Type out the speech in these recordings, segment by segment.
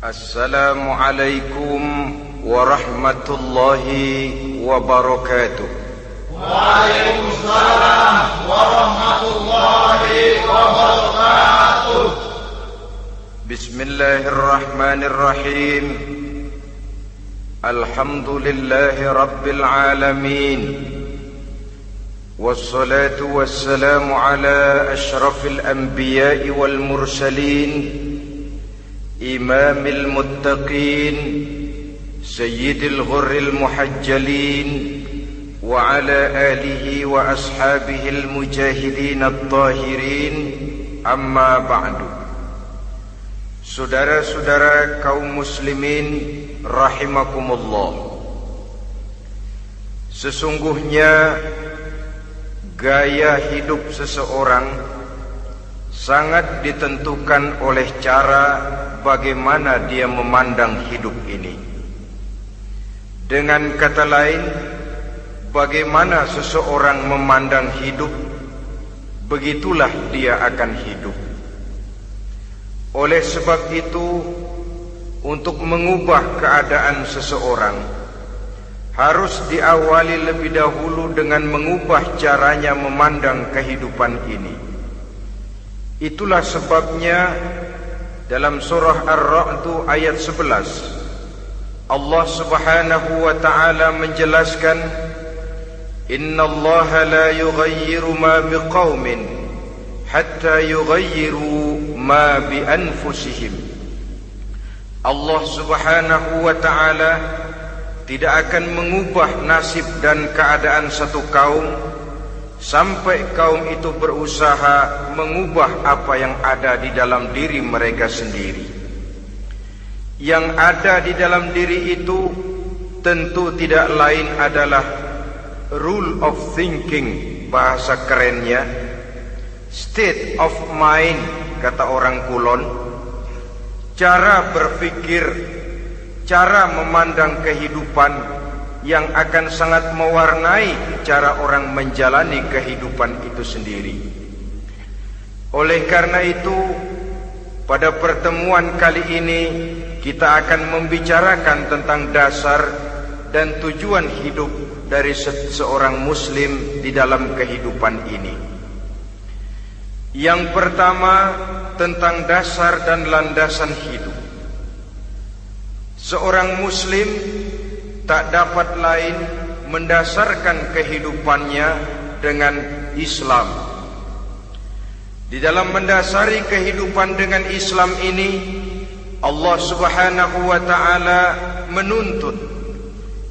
Assalamualaikum warahmatullahi wabarakatuh. Waalaikumsalam warahmatullahi wabarakatuh. Bismillahirrahmanirrahim. Alhamdulillahi rabbil alamin. Wassalatu wassalamu ala ashrafil anbiya'i wal mursalin, imamil muttaqin, sayyidil ghurril muhajjalin, wa ala alihi wa ashabihil mujahidin at-tahirin. Amma ba'du. Saudara-saudara kaum muslimin rahimakumullah, sesungguhnya gaya hidup seseorang sangat ditentukan oleh cara bagaimana dia memandang hidup ini. Dengan kata lain, bagaimana seseorang memandang hidup, begitulah dia akan hidup. Oleh sebab itu, untuk mengubah keadaan seseorang harus diawali lebih dahulu dengan mengubah caranya memandang kehidupan ini. Itulah sebabnya dalam surah Ar-Ra'd ayat 11 Allah Subhanahu wa ta'ala menjelaskan, Innallaha la yughayyiru ma biqaumin hatta yughayyiru ma bi anfusihim. Allah Subhanahu wa ta'ala tidak akan mengubah nasib dan keadaan satu kaum sampai kaum itu berusaha mengubah apa yang ada di dalam diri mereka sendiri. Yang ada di dalam diri itu tentu tidak lain adalah rule of thinking, bahasa kerennya state of mind, kata orang Kulon. Cara berpikir, cara memandang kehidupan yang akan sangat mewarnai cara orang menjalani kehidupan itu sendiri. Oleh karena itu, pada pertemuan kali ini kita akan membicarakan tentang dasar dan tujuan hidup dari seorang muslim di dalam kehidupan ini. Yang pertama, tentang dasar dan landasan hidup. Seorang muslim tak dapat lain mendasarkan kehidupannya dengan Islam. Di dalam mendasari kehidupan dengan Islam ini, Allah Subhanahu wa ta'ala menuntut,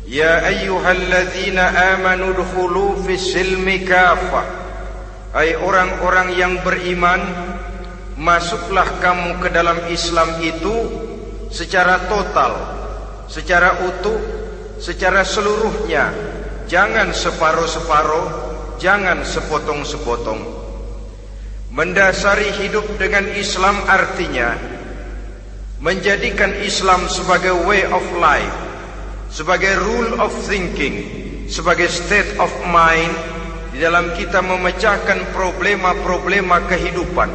Ya ayyuhalladzina amanu dukhulu fis silmi kafah. Hai orang-orang yang beriman, masuklah kamu ke dalam Islam itu secara total, secara utuh, secara seluruhnya. Jangan separuh-separuh, jangan sepotong-sepotong. Mendasari hidup dengan Islam artinya menjadikan Islam sebagai way of life, sebagai rule of thinking, sebagai state of mind di dalam kita memecahkan problema-problema kehidupan,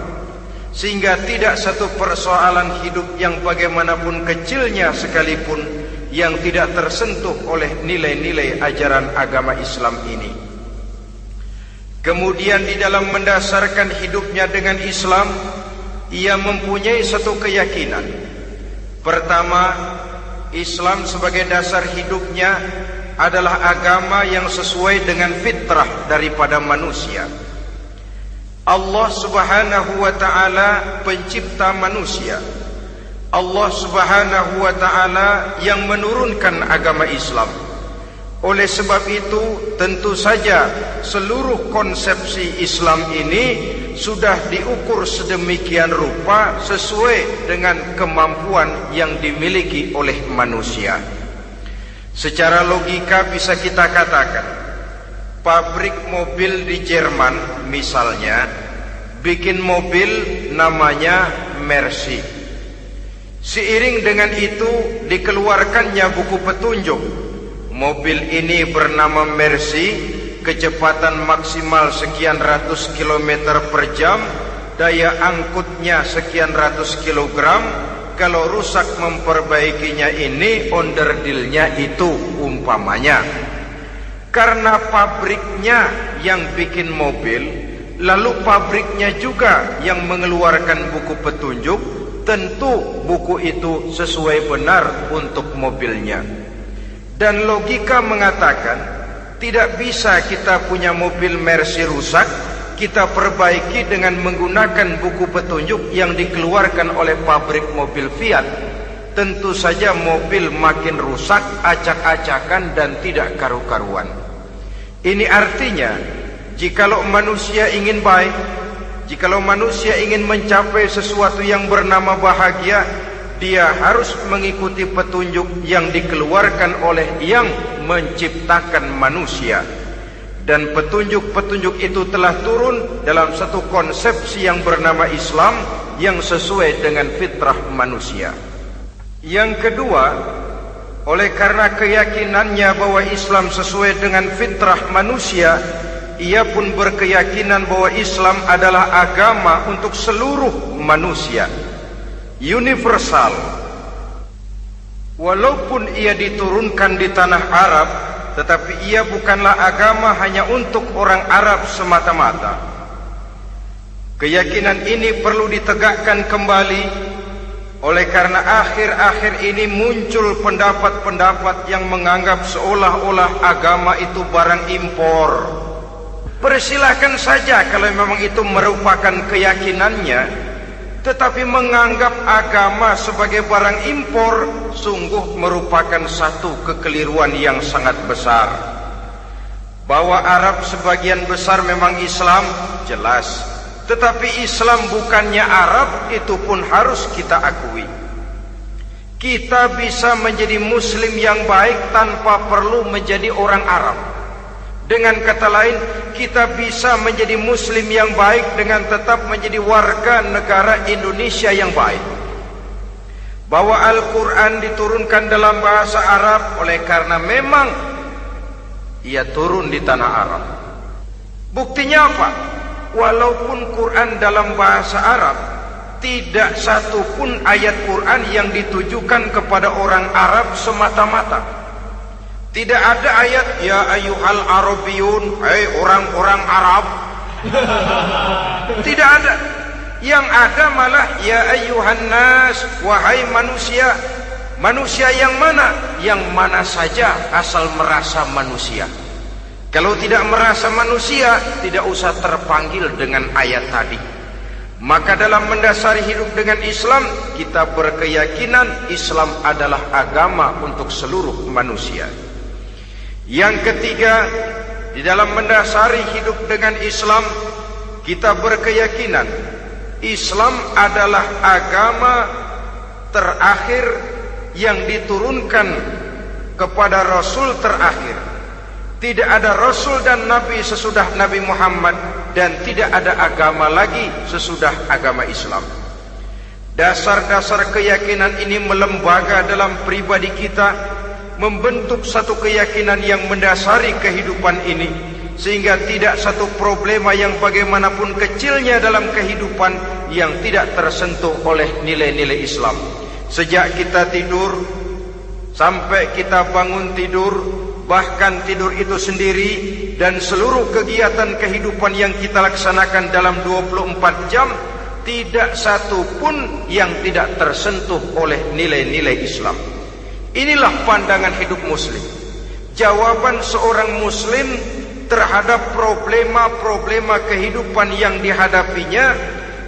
sehingga tidak satu persoalan hidup yang bagaimanapun kecilnya sekalipun yang tidak tersentuh oleh nilai-nilai ajaran agama Islam ini. Kemudian di dalam mendasarkan hidupnya dengan Islam, ia mempunyai satu keyakinan. Pertama, Islam sebagai dasar hidupnya adalah agama yang sesuai dengan fitrah daripada manusia. Allah Subhanahu wa ta'ala pencipta manusia. Allah Subhanahu wa ta'ala yang menurunkan agama Islam. Oleh sebab itu, tentu saja seluruh konsepsi Islam ini sudah diukur sedemikian rupa sesuai dengan kemampuan yang dimiliki oleh manusia. Secara logika bisa kita katakan, pabrik mobil di Jerman misalnya bikin mobil namanya Mercy. Seiring dengan itu dikeluarkannya buku petunjuk. Mobil ini bernama Mercy, kecepatan maksimal sekian ratus kilometer per jam, daya angkutnya sekian ratus kilogram, kalau rusak memperbaikinya ini onderdilnya itu umpamanya. Karena pabriknya yang bikin mobil, lalu pabriknya juga yang mengeluarkan buku petunjuk, tentu buku itu sesuai benar untuk mobilnya. Dan logika mengatakan tidak bisa kita punya mobil Mercy rusak, kita perbaiki dengan menggunakan buku petunjuk yang dikeluarkan oleh pabrik mobil Fiat. Tentu saja mobil makin rusak, acak-acakan dan tidak karu-karuan. Ini artinya, jikalau manusia ingin baik, jikalau manusia ingin mencapai sesuatu yang bernama bahagia, dia harus mengikuti petunjuk yang dikeluarkan oleh yang menciptakan manusia. Dan petunjuk-petunjuk itu telah turun dalam satu konsepsi yang bernama Islam yang sesuai dengan fitrah manusia. Yang kedua, oleh karena keyakinannya bahwa Islam sesuai dengan fitrah manusia, ia pun berkeyakinan bahwa Islam adalah agama untuk seluruh manusia, universal. Walaupun ia diturunkan di tanah Arab, tetapi ia bukanlah agama hanya untuk orang Arab semata-mata. Keyakinan ini perlu ditegakkan kembali, oleh karena akhir-akhir ini muncul pendapat-pendapat yang menganggap seolah-olah agama itu barang impor. Persilahkan saja kalau memang itu merupakan keyakinannya, tetapi menganggap agama sebagai barang impor sungguh merupakan satu kekeliruan yang sangat besar. Bahwa Arab sebagian besar memang Islam, jelas. Tetapi Islam bukannya Arab, itu pun harus kita akui. Kita bisa menjadi Muslim yang baik tanpa perlu menjadi orang Arab. Dengan kata lain, kita bisa menjadi Muslim yang baik dengan tetap menjadi warga negara Indonesia yang baik. Bahwa Al-Quran diturunkan dalam bahasa Arab oleh karena memang ia turun di tanah Arab. Buktinya apa? Walaupun Quran dalam bahasa Arab, tidak satu pun ayat Quran yang ditujukan kepada orang Arab semata-mata. Tidak ada ayat ya ayyuhal arabiyun, hai orang-orang Arab. Tidak ada. Yang ada malah ya ayyuhan nas, wahai manusia. Manusia yang mana? Yang mana saja asal merasa manusia. Kalau tidak merasa manusia, tidak usah terpanggil dengan ayat tadi. Maka dalam mendasari hidup dengan Islam, kita berkeyakinan Islam adalah agama untuk seluruh manusia. Yang ketiga, di dalam mendasari hidup dengan Islam, kita berkeyakinan Islam adalah agama terakhir yang diturunkan kepada Rasul terakhir. Tidak ada Rasul dan Nabi sesudah Nabi Muhammad, dan tidak ada agama lagi sesudah agama Islam. Dasar-dasar keyakinan ini melembaga dalam pribadi kita, membentuk satu keyakinan yang mendasari kehidupan ini, sehingga tidak satu problema yang bagaimanapun kecilnya dalam kehidupan yang tidak tersentuh oleh nilai-nilai Islam. Sejak kita tidur sampai kita bangun tidur, bahkan tidur itu sendiri, dan seluruh kegiatan kehidupan yang kita laksanakan dalam 24 jam, tidak satu pun yang tidak tersentuh oleh nilai-nilai Islam. Inilah pandangan hidup Muslim. Jawaban seorang Muslim terhadap problema-problema kehidupan yang dihadapinya,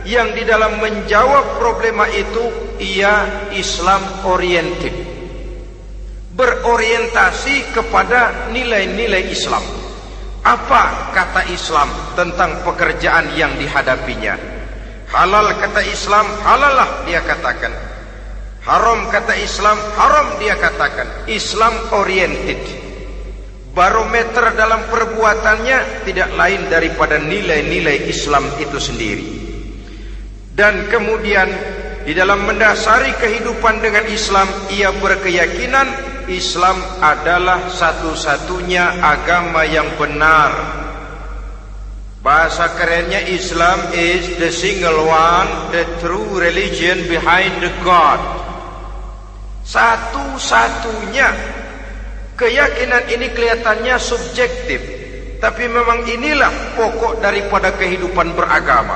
yang di dalam menjawab problema itu ia Islam oriented, berorientasi kepada nilai-nilai Islam. Apa kata Islam tentang pekerjaan yang dihadapinya? Halal kata Islam, halallah dia katakan. Haram kata Islam, haram dia katakan. Islam oriented. Barometer dalam perbuatannya tidak lain daripada nilai-nilai Islam itu sendiri. Dan kemudian di dalam mendasari kehidupan dengan Islam, ia berkeyakinan Islam adalah satu-satunya agama yang benar. Bahasa kerennya, Islam is the single one, the true religion behind the God. Satu-satunya. Keyakinan ini kelihatannya subjektif, tapi memang inilah pokok daripada kehidupan beragama.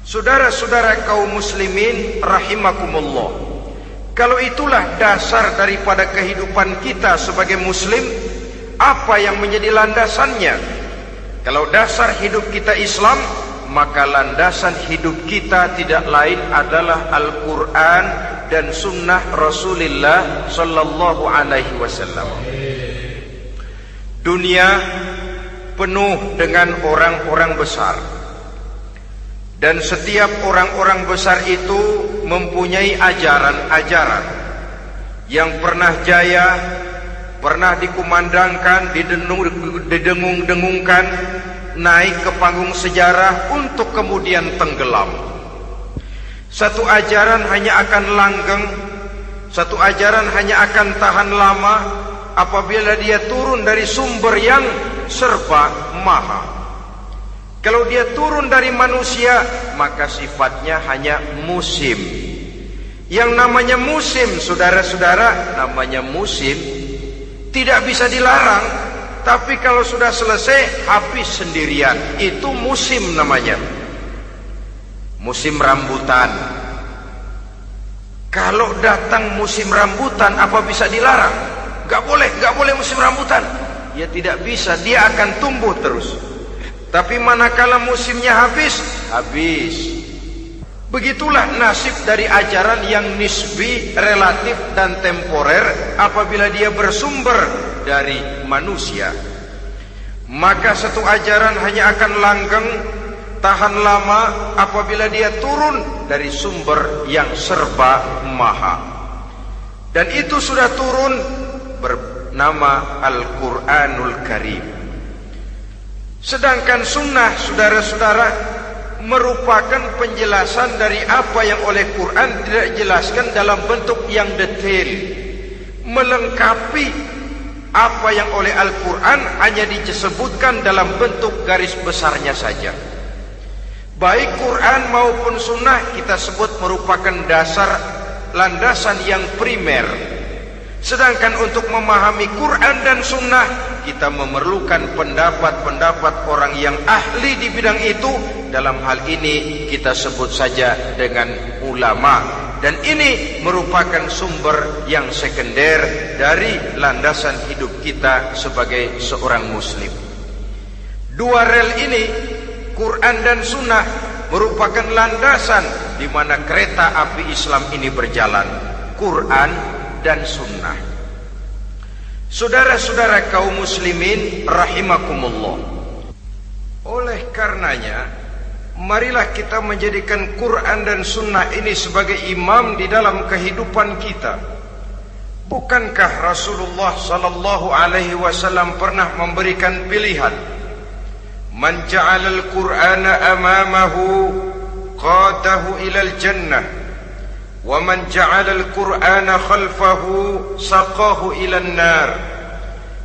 Saudara-saudara kaum muslimin rahimakumullah, kalau itulah dasar daripada kehidupan kita sebagai muslim, apa yang menjadi landasannya? Kalau dasar hidup kita Islam, maka landasan hidup kita tidak lain adalah Al-Quran dan Sunnah Rasulullah Sallallahu Alaihi Wasallam. Dunia penuh dengan orang-orang besar, dan setiap orang-orang besar itu mempunyai ajaran-ajaran yang pernah jaya, pernah dikumandangkan, didengung-dengungkan, naik ke panggung sejarah untuk kemudian tenggelam. Satu ajaran hanya akan langgeng, satu ajaran hanya akan tahan lama apabila dia turun dari sumber yang serba maha. Kalau dia turun dari manusia, maka sifatnya hanya musim. Yang namanya musim, saudara-saudara, namanya musim tidak bisa dilarang. Tapi kalau sudah selesai, habis sendirian. Itu musim namanya. Musim rambutan. Kalau datang musim rambutan, apa bisa dilarang? Gak boleh musim rambutan. Ya tidak bisa, dia akan tumbuh terus. Tapi manakala musimnya habis, habis. Begitulah nasib dari ajaran yang nisbi, relatif dan temporer apabila dia bersumber dari manusia. Maka satu ajaran hanya akan langgeng, tahan lama apabila dia turun dari sumber yang serba maha. Dan itu sudah turun bernama Al-Quranul Karim. Sedangkan sunnah, saudara-saudara, merupakan penjelasan dari apa yang oleh Quran tidak dijelaskan dalam bentuk yang detail, melengkapi apa yang oleh Al-Quran hanya disebutkan dalam bentuk garis besarnya saja. Baik Quran maupun sunnah kita sebut merupakan dasar, landasan yang primer. Sedangkan untuk memahami Quran dan sunnah, kita memerlukan pendapat-pendapat orang yang ahli di bidang itu. Dalam hal ini kita sebut saja dengan ulama. Dan ini merupakan sumber yang sekunder dari landasan hidup kita sebagai seorang muslim. Dua rel ini, Quran dan sunnah, merupakan landasan di mana kereta api Islam ini berjalan. Quran dan sunnah. Saudara-saudara kaum muslimin rahimakumullah, oleh karenanya marilah kita menjadikan Quran dan sunnah ini sebagai imam di dalam kehidupan kita. Bukankah Rasulullah sallallahu alaihi wasallam pernah memberikan pilihan, man ja'alal Qur'ana amamahu qadahu ilal jannah wa man ja'alal Qur'ana khalfahu saqahu ilan nar.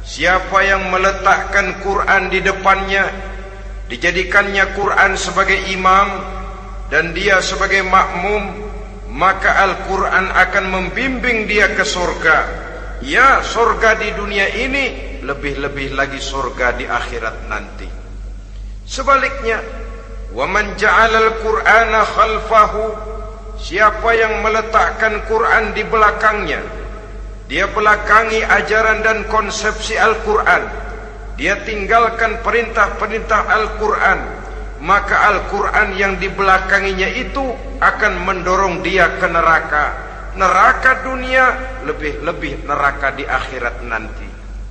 Siapa yang meletakkan Quran di depannya, dijadikannya Quran sebagai imam dan dia sebagai makmum, maka Al-Quran akan membimbing dia ke surga. Ya, surga di dunia ini, lebih-lebih lagi surga di akhirat nanti. Sebaliknya, wa man ja'alal Qur'ana khalfahu, siapa yang meletakkan Quran di belakangnya, dia belakangi ajaran dan konsepsi Al-Quran, dia tinggalkan perintah-perintah Al-Quran, maka Al-Quran yang dibelakanginya itu akan mendorong dia ke neraka. Neraka dunia, lebih-lebih neraka di akhirat nanti.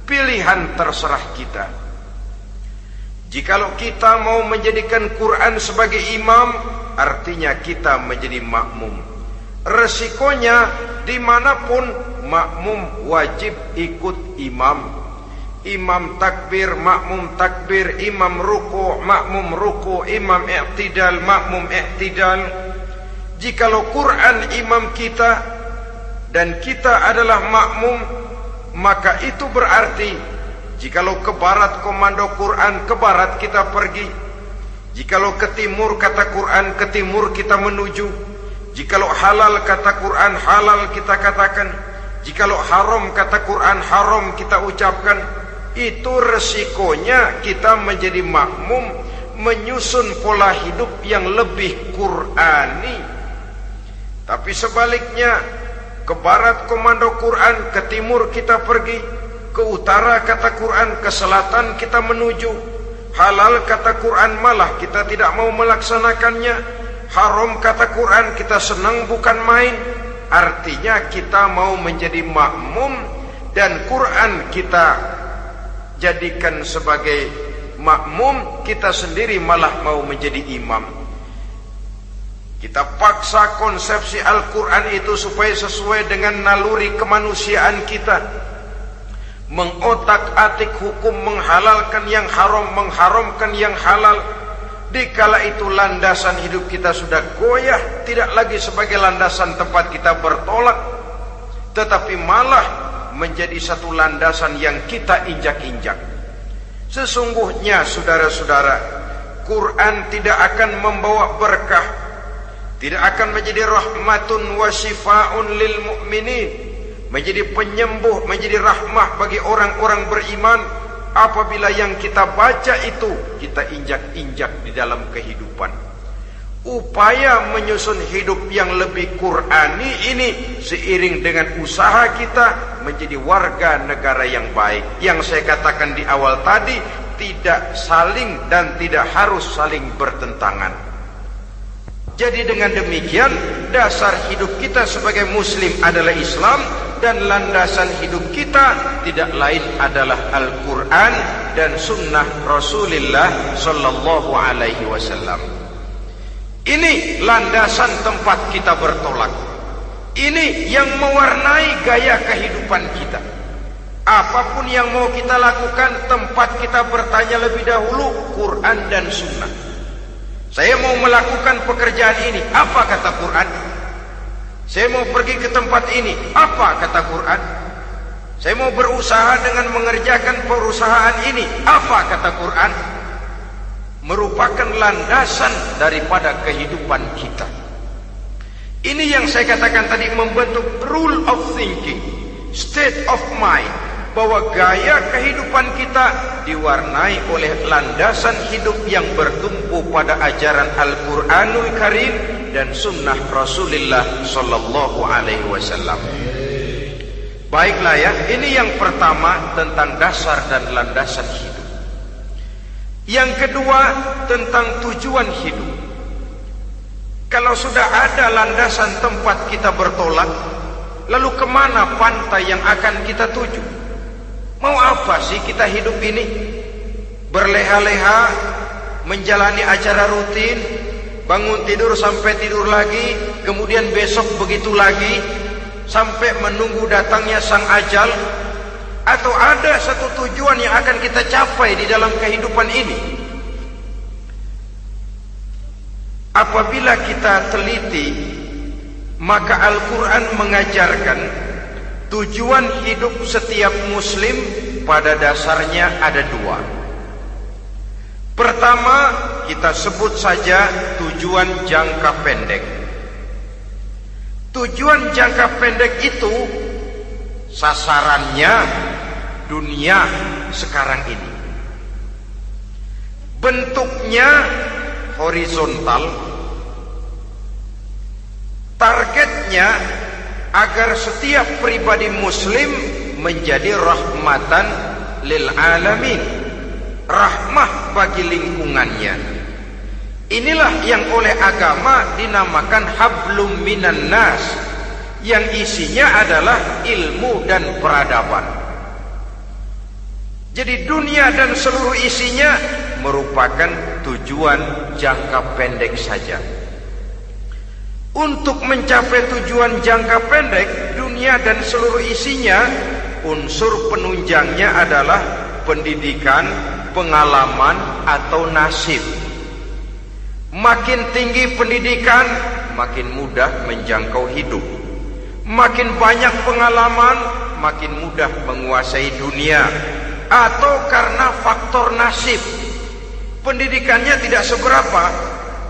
Pilihan terserah kita. Jikalau kita mau menjadikan Quran sebagai imam, artinya kita menjadi makmum. Resikonya dimanapun, makmum wajib ikut imam. Imam takbir, makmum takbir, imam ruku', makmum ruku', imam i'tidal, makmum i'tidal. Jikalau Quran imam kita dan kita adalah makmum, maka itu berarti jikalau ke barat komando Quran, ke barat kita pergi. Jikalau ke timur kata Quran, ke timur kita menuju. Jikalau halal kata Quran halal kita katakan, jikalau haram kata Quran haram kita ucapkan. Itu resikonya kita menjadi makmum, menyusun pola hidup yang lebih Qurani. Tapi sebaliknya, ke barat komando Quran, ke timur kita pergi, ke utara kata Quran, ke selatan kita menuju. Halal kata Quran malah kita tidak mau melaksanakannya. Haram kata Quran kita senang bukan main. Artinya kita mau menjadi makmum, dan Quran kita jadikan sebagai makmum, kita sendiri malah mau menjadi imam. Kita paksa konsepsi Al-Quran itu supaya sesuai dengan naluri kemanusiaan kita, mengotak-atik hukum, menghalalkan yang haram, mengharamkan yang halal. Dikala itu landasan hidup kita sudah goyah, tidak lagi sebagai landasan tempat kita bertolak, tetapi malah menjadi satu landasan yang kita injak-injak. Sesungguhnya saudara-saudara, Quran tidak akan membawa berkah, tidak akan menjadi rahmatun wa syifaun lil mu'minin, menjadi penyembuh, menjadi rahmah bagi orang-orang beriman, apabila yang kita baca itu kita injak-injak di dalam kehidupan. Upaya menyusun hidup yang lebih Qurani ini seiring dengan usaha kita menjadi warga negara yang baik. Yang saya katakan di awal tadi, tidak saling dan tidak harus saling bertentangan. Jadi dengan demikian, dasar hidup kita sebagai muslim adalah Islam, dan landasan hidup kita tidak lain adalah Al-Quran dan sunnah Rasulullah Sallallahu Alaihi Wasallam. Ini landasan tempat kita bertolak. Ini yang mewarnai gaya kehidupan kita. Apapun yang mau kita lakukan, tempat kita bertanya lebih dahulu Quran dan sunnah. Saya mau melakukan pekerjaan ini, apa kata Quran? Saya mau pergi ke tempat ini, apa kata Quran? Saya mau berusaha dengan mengerjakan perusahaan ini, apa kata Quran? Merupakan landasan daripada kehidupan kita. Ini yang saya katakan tadi, membentuk rule of thinking, state of mind, bahwa gaya kehidupan kita diwarnai oleh landasan hidup yang bertumpu pada ajaran Al-Quranul Karim dan sunnah Rasulullah Sallallahu Alaihi Wasallam. Baiklah ya, ini yang pertama tentang dasar dan landasan hidup. Yang kedua tentang tujuan hidup. Kalau sudah ada landasan tempat kita bertolak, lalu kemana pantai yang akan kita tuju? Mau apa sih kita hidup ini? Berleha-leha, menjalani acara rutin, bangun tidur sampai tidur lagi, kemudian besok begitu lagi, sampai menunggu datangnya sang ajal? Atau ada satu tujuan yang akan kita capai di dalam kehidupan ini? Apabila kita teliti, maka Al-Quran mengajarkan tujuan hidup setiap muslim pada dasarnya ada dua. Pertama, kita sebut saja tujuan jangka pendek. Tujuan jangka pendek itu sasarannya dunia sekarang ini. Bentuknya horizontal, targetnya agar setiap pribadi muslim menjadi rahmatan lil alamin, rahmah bagi lingkungannya. Inilah yang oleh agama dinamakan hablum minan nas, yang isinya adalah ilmu dan peradaban. Jadi dunia dan seluruh isinya merupakan tujuan jangka pendek saja. Untuk mencapai tujuan jangka pendek, dunia dan seluruh isinya, unsur penunjangnya adalah pendidikan, pengalaman, atau nasib. Makin tinggi pendidikan, makin mudah menjangkau hidup. Makin banyak pengalaman, makin mudah menguasai dunia. Atau karena faktor nasib, pendidikannya tidak seberapa,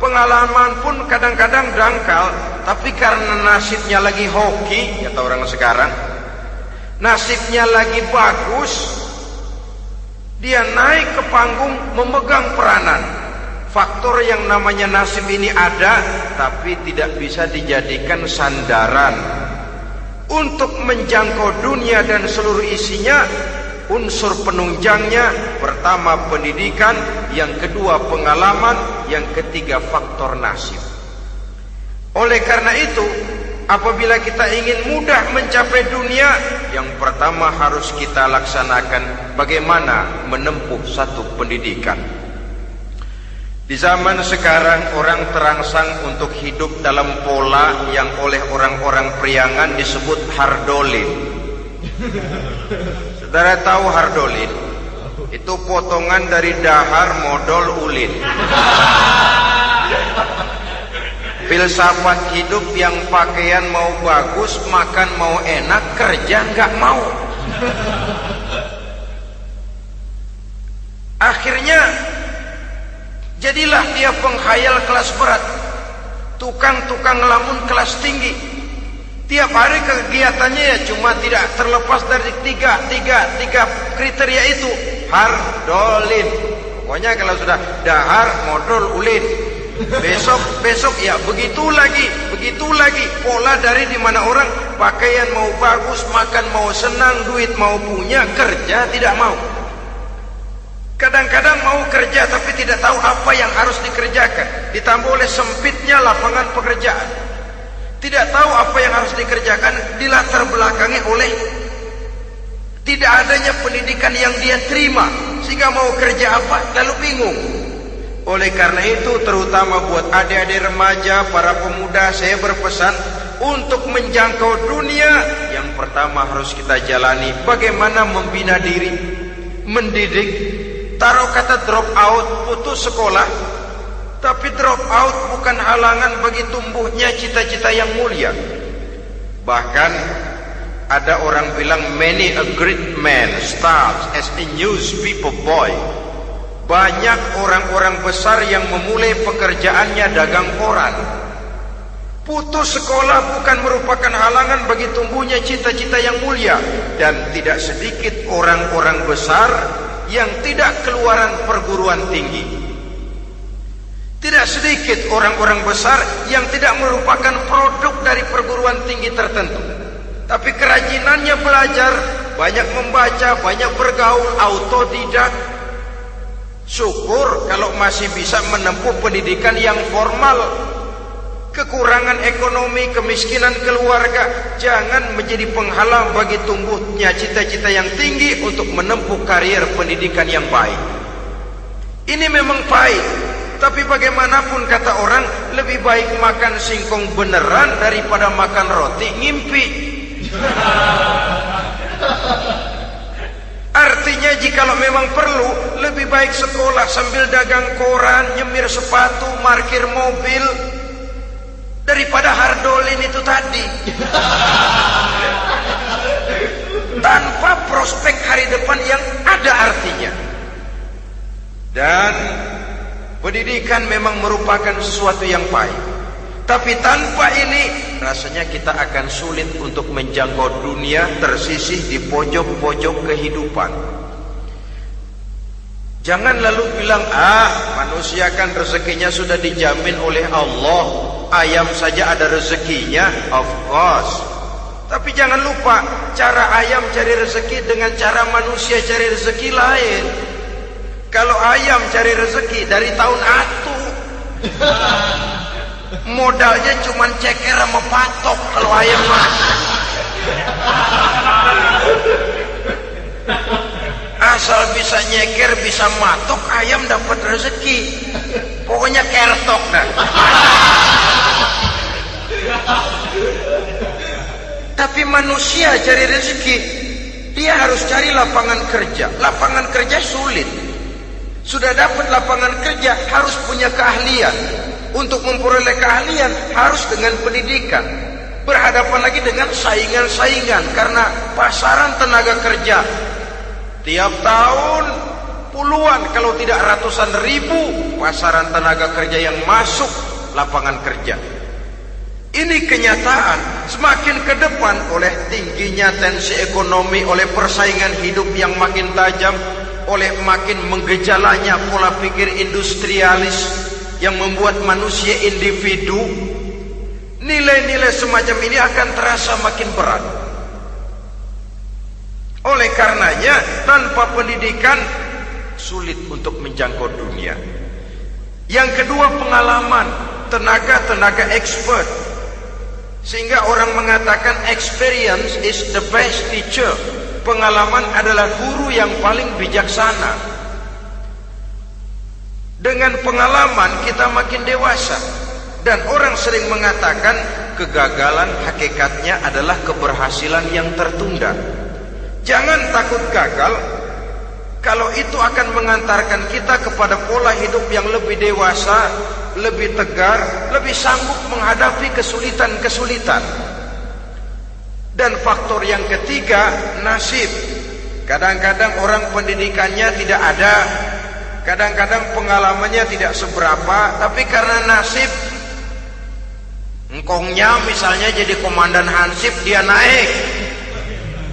pengalaman pun kadang-kadang dangkal, tapi karena nasibnya lagi hoki, kata orang sekarang, nasibnya lagi bagus, dia naik ke panggung memegang peranan. Faktor yang namanya nasib ini ada, tapi tidak bisa dijadikan sandaran untuk menjangkau dunia dan seluruh isinya. Unsur penunjangnya, pertama pendidikan, yang kedua pengalaman, yang ketiga faktor nasib. Oleh karena itu, apabila kita ingin mudah mencapai dunia, yang pertama harus kita laksanakan bagaimana menempuh satu pendidikan. Di zaman sekarang orang terangsang untuk hidup dalam pola yang oleh orang-orang priangan disebut hardolin. Saudara tahu hardolin? Itu potongan dari dahar modal ulin. Filsafat hidup yang pakaian mau bagus, makan mau enak, kerja nggak mau. Akhirnya jadilah dia penghayal kelas berat, tukang-tukang lamun kelas tinggi. Tiap hari kegiatannya ya cuma tidak terlepas dari tiga kriteria itu, hardolin. Pokoknya kalau sudah dahar modal ulin, besok ya begitu lagi, pola dari dimana orang pakaian mau bagus, makan mau senang, duit mau punya, kerja tidak mau. Kadang-kadang mau kerja tapi tidak tahu apa yang harus dikerjakan, ditambah oleh sempitnya lapangan pekerjaan. Tidak tahu apa yang harus dikerjakan, dilatar belakangi oleh tidak adanya pendidikan yang dia terima, sehingga mau kerja apa lalu bingung. Oleh karena itu, terutama buat adik-adik remaja, para pemuda, saya berpesan untuk menjangkau dunia, yang pertama harus kita jalani bagaimana membina diri, mendidik. Taruh kata drop out, putus sekolah. Tapi drop out bukan halangan bagi tumbuhnya cita-cita yang mulia. Bahkan ada orang bilang many a great man starts as a newspaper boy. Banyak orang-orang besar yang memulai pekerjaannya dagang koran. Putus sekolah bukan merupakan halangan bagi tumbuhnya cita-cita yang mulia. Dan tidak sedikit orang-orang besar yang tidak keluaran perguruan tinggi. Tidak sedikit orang-orang besar yang tidak merupakan produk dari perguruan tinggi tertentu, tapi kerajinannya belajar, banyak membaca, banyak bergaul, autodidak. Syukur kalau masih bisa menempuh pendidikan yang formal. Kekurangan ekonomi, kemiskinan keluarga jangan menjadi penghalang bagi tumbuhnya cita-cita yang tinggi untuk menempuh karier pendidikan yang baik. Ini memang baik, tapi bagaimanapun kata orang, lebih baik makan singkong beneran daripada makan roti ngimpi. Artinya jikalau memang perlu, lebih baik sekolah sambil dagang koran, nyemir sepatu, parkir mobil, daripada hardolin itu tadi. Tanpa prospek hari depan yang ada artinya. Dan pendidikan memang merupakan sesuatu yang baik, tapi tanpa ini rasanya kita akan sulit untuk menjangkau dunia, tersisih di pojok-pojok kehidupan. Jangan lalu bilang, manusia kan rezekinya sudah dijamin oleh Allah, ayam saja ada rezekinya. Of course, tapi jangan lupa, cara ayam cari rezeki dengan cara manusia cari rezeki lain. Kalau ayam cari rezeki dari tahun atu, modalnya cuma ceker sama patok. Kalau ayam mah asal bisa nyeker, bisa matok, ayam dapat rezeki. Pokoknya kertok dah. Tapi manusia cari rezeki, dia harus cari lapangan kerja. Lapangan kerja sulit. Sudah dapat lapangan kerja, harus punya keahlian. Untuk memperoleh keahlian harus dengan pendidikan. Berhadapan lagi dengan saingan-saingan, karena pasaran tenaga kerja tiap tahun puluhan kalau tidak ratusan ribu pasaran tenaga kerja yang masuk lapangan kerja. Ini kenyataan. Semakin ke depan, oleh tingginya tensi ekonomi, oleh persaingan hidup yang makin tajam, oleh makin menggejalanya pola pikir industrialis yang membuat manusia individu, nilai-nilai semacam ini akan terasa makin berat. Oleh karenanya, tanpa pendidikan sulit untuk menjangkau dunia. Yang kedua, pengalaman, tenaga expert. Sehingga orang mengatakan experience is the best teacher. Pengalaman adalah guru yang paling bijaksana. Dengan pengalaman kita makin dewasa. Dan orang sering mengatakan kegagalan hakikatnya adalah keberhasilan yang tertunda. Jangan takut gagal, kalau itu akan mengantarkan kita kepada pola hidup yang lebih dewasa, lebih tegar, lebih sanggup menghadapi kesulitan-kesulitan. Dan faktor yang ketiga, nasib. Kadang-kadang orang pendidikannya tidak ada, kadang-kadang pengalamannya tidak seberapa, tapi karena nasib, engkongnya misalnya jadi komandan Hansip, dia naik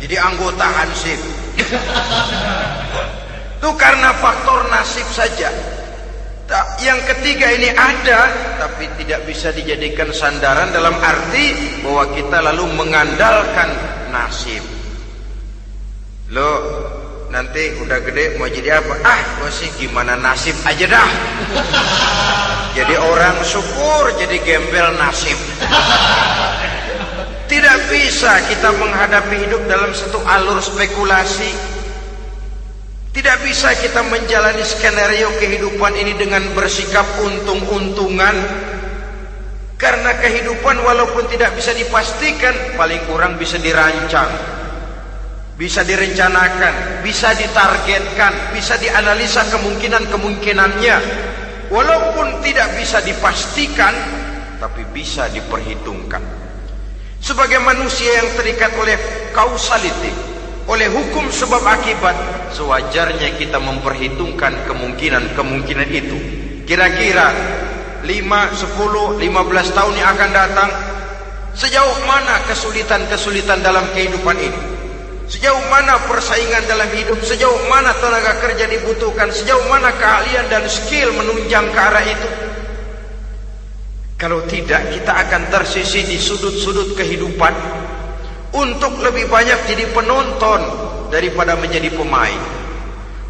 jadi anggota Hansip. Itu karena faktor nasib saja. Yang ketiga ini ada, tapi tidak bisa dijadikan sandaran dalam arti bahwa kita lalu mengandalkan nasib. Lo nanti udah gede mau jadi apa? Gua sih gimana nasib aja dah. Jadi orang syukur, jadi gembel nasib. Tidak bisa kita menghadapi hidup dalam satu alur spekulasi. Tidak bisa kita menjalani skenario kehidupan ini dengan bersikap untung-untungan. Karena kehidupan walaupun tidak bisa dipastikan, paling kurang bisa dirancang, bisa direncanakan, bisa ditargetkan, bisa dianalisa kemungkinan-kemungkinannya. Walaupun tidak bisa dipastikan, tapi bisa diperhitungkan. Sebagai manusia yang terikat oleh causality, oleh hukum sebab akibat, sewajarnya kita memperhitungkan kemungkinan-kemungkinan itu. Kira-kira 5, 10, 15 tahun yang akan datang, sejauh mana kesulitan-kesulitan dalam kehidupan ini, sejauh mana persaingan dalam hidup, sejauh mana tenaga kerja dibutuhkan, sejauh mana keahlian dan skill menunjang ke arah itu. Kalau tidak, kita akan tersisih di sudut-sudut kehidupan untuk lebih banyak jadi penonton daripada menjadi pemain.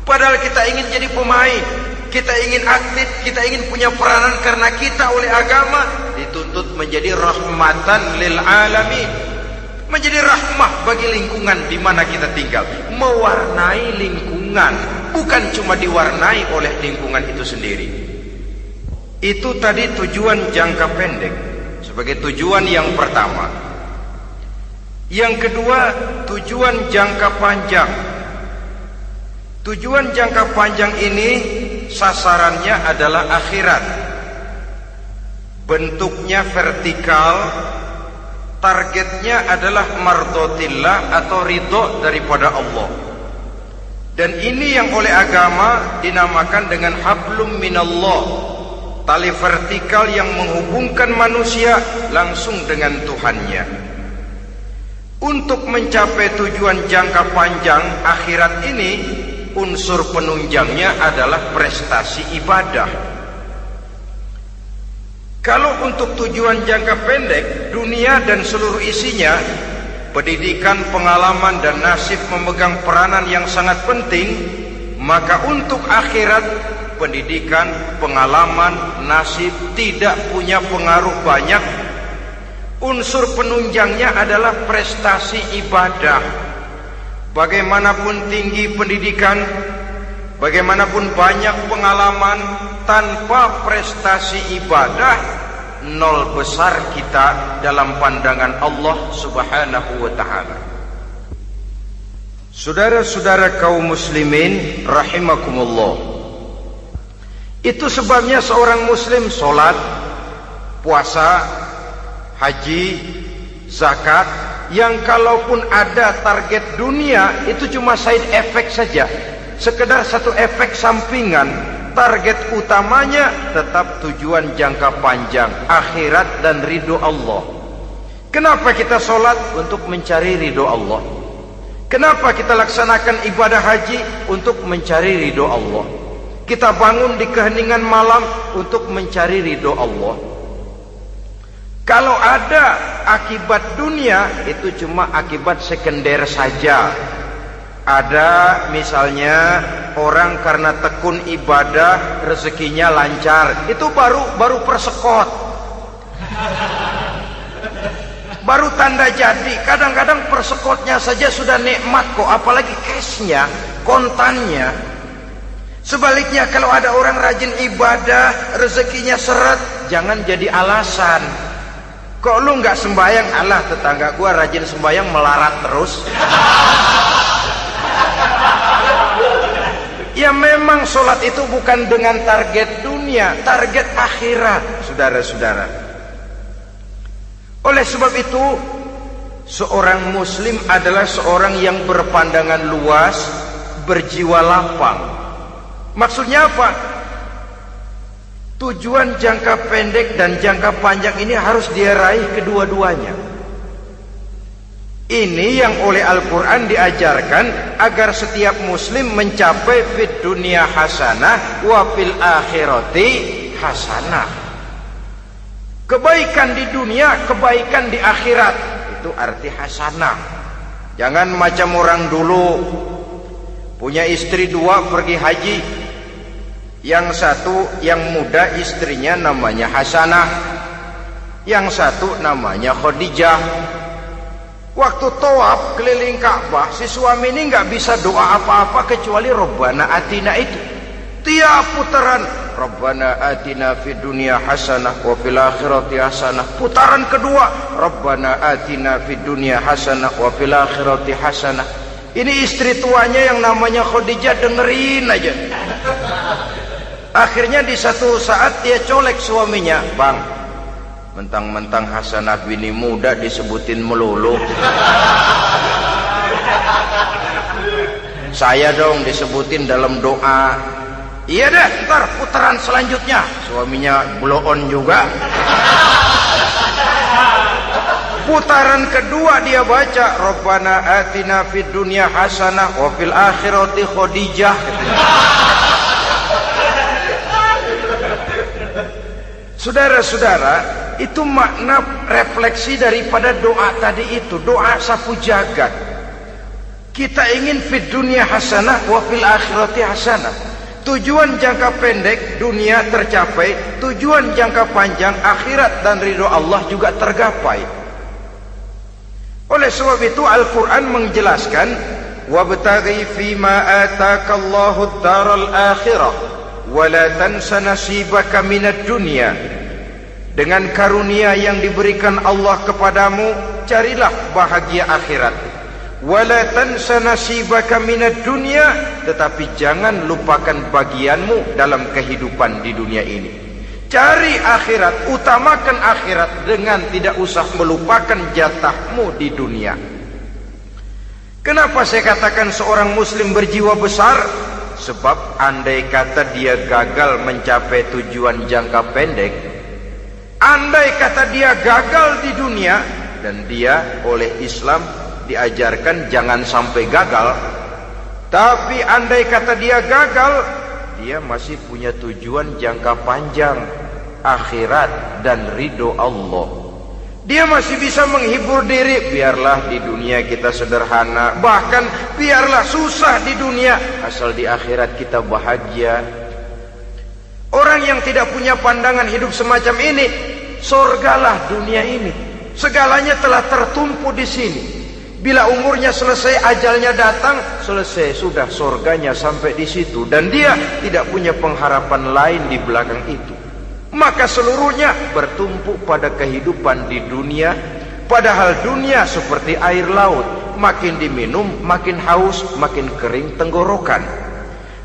Padahal kita ingin jadi pemain, kita ingin aktif, kita ingin punya peranan, karena kita oleh agama dituntut menjadi rahmatan lil alamin, menjadi rahmah bagi lingkungan di mana kita tinggal, mewarnai lingkungan, bukan cuma diwarnai oleh lingkungan itu sendiri. Itu tadi tujuan jangka pendek sebagai tujuan yang pertama. Yang kedua, tujuan jangka panjang. Tujuan jangka panjang ini sasarannya adalah akhirat. Bentuknya vertikal, targetnya adalah mardotillah atau ridho daripada Allah. Dan ini yang oleh agama dinamakan dengan hablum minallah, tali vertikal yang menghubungkan manusia langsung dengan Tuhannya. Untuk mencapai tujuan jangka panjang akhirat ini, unsur penunjangnya adalah prestasi ibadah. Kalau untuk tujuan jangka pendek, dunia dan seluruh isinya, pendidikan, pengalaman dan nasib memegang peranan yang sangat penting, maka untuk akhirat, pendidikan, pengalaman, nasib tidak punya pengaruh banyak. Unsur penunjangnya adalah prestasi ibadah. Bagaimanapun tinggi pendidikan, bagaimanapun banyak pengalaman, tanpa prestasi ibadah, nol besar kita dalam pandangan Allah Subhanahu wa ta'ala. Saudara-saudara kaum muslimin rahimakumullah, itu sebabnya seorang muslim sholat, puasa, haji, zakat, yang kalaupun ada target dunia, itu cuma side effect saja, sekedar satu efek sampingan, target utamanya tetap tujuan jangka panjang, akhirat dan ridho Allah. Kenapa kita sholat? Untuk mencari ridho Allah. Kenapa kita laksanakan ibadah haji? Untuk mencari ridho Allah. Kita bangun di keheningan malam untuk mencari ridho Allah. Kalau ada akibat dunia, itu cuma akibat sekunder saja. Ada misalnya orang karena tekun ibadah rezekinya lancar, itu baru persekot, baru tanda jadi. Kadang-kadang persekotnya saja sudah nikmat kok, apalagi cashnya, kontannya. Sebaliknya kalau ada orang rajin ibadah rezekinya seret, jangan jadi alasan. Kok lu nggak sembahyang? Alah, tetangga gua rajin sembahyang melarat terus. Ya memang sholat itu bukan dengan target dunia, target akhirat, saudara-saudara. Oleh sebab itu, seorang muslim adalah seorang yang berpandangan luas, berjiwa lapang. Maksudnya apa? Tujuan jangka pendek dan jangka panjang ini harus dia raih kedua-duanya. Ini yang oleh Al-Quran diajarkan agar setiap muslim mencapai fid dunya hasanah wa fil akhirati hasanah. Kebaikan di dunia, kebaikan di akhirat, itu arti hasanah. Jangan macam orang dulu, punya istri dua pergi haji. Yang satu yang muda istrinya namanya Hasanah, yang satu namanya Khadijah. Waktu tawaf keliling Ka'bah, si suami ini nggak bisa doa apa-apa kecuali Rabbana Atina itu. Tiap putaran Rabbana Atina fid dunya hasanah wa fil akhirati hasanah. Putaran kedua Rabbana Atina fid dunya hasanah wa fil akhirati hasanah. Ini istri tuanya yang namanya Khadijah dengerin aja. Akhirnya di satu saat dia colek suaminya, "Bang, mentang-mentang Hasanah bini muda disebutin melulu, saya dong disebutin dalam doa." "Iya deh, ntar putaran selanjutnya." Suaminya blow on juga. Putaran kedua dia baca Rabbana Atina fid dunya hasanah wa fil akhirati Khadijah. Saudara-saudara, itu makna refleksi daripada doa tadi itu, doa sapu jagat. Kita ingin fid dunya hasanah wa fil akhirati hasanah. Tujuan jangka pendek dunia tercapai, tujuan jangka panjang akhirat dan ridho Allah juga tergapai. Oleh sebab itu Al-Quran menjelaskan, wabtaghi fima atakallahu ad-daral akhirah wa la tansa nasibaka minad dunya. Dengan karunia yang diberikan Allah kepadamu, carilah bahagia akhirat. Wala tansa nasibaka minad dunya, tetapi jangan lupakan bagianmu dalam kehidupan di dunia ini. Cari akhirat, utamakan akhirat dengan tidak usah melupakan jatahmu di dunia. Kenapa saya katakan seorang muslim berjiwa besar? Sebab andai kata dia gagal mencapai tujuan jangka pendek, andai kata dia gagal di dunia, dan dia oleh Islam diajarkan jangan sampai gagal, tapi andai kata dia gagal, dia masih punya tujuan jangka panjang, akhirat dan ridho Allah. Dia masih bisa menghibur diri, biarlah di dunia kita sederhana, bahkan biarlah susah di dunia, asal di akhirat kita bahagia. Orang yang tidak punya pandangan hidup semacam ini, sorgalah dunia ini, segalanya telah tertumpu di sini. Bila umurnya selesai, ajalnya datang, selesai sudah, sorganya sampai di situ, dan dia tidak punya pengharapan lain di belakang itu. Maka seluruhnya bertumpu pada kehidupan di dunia, padahal dunia seperti air laut, makin diminum makin haus, makin kering tenggorokan.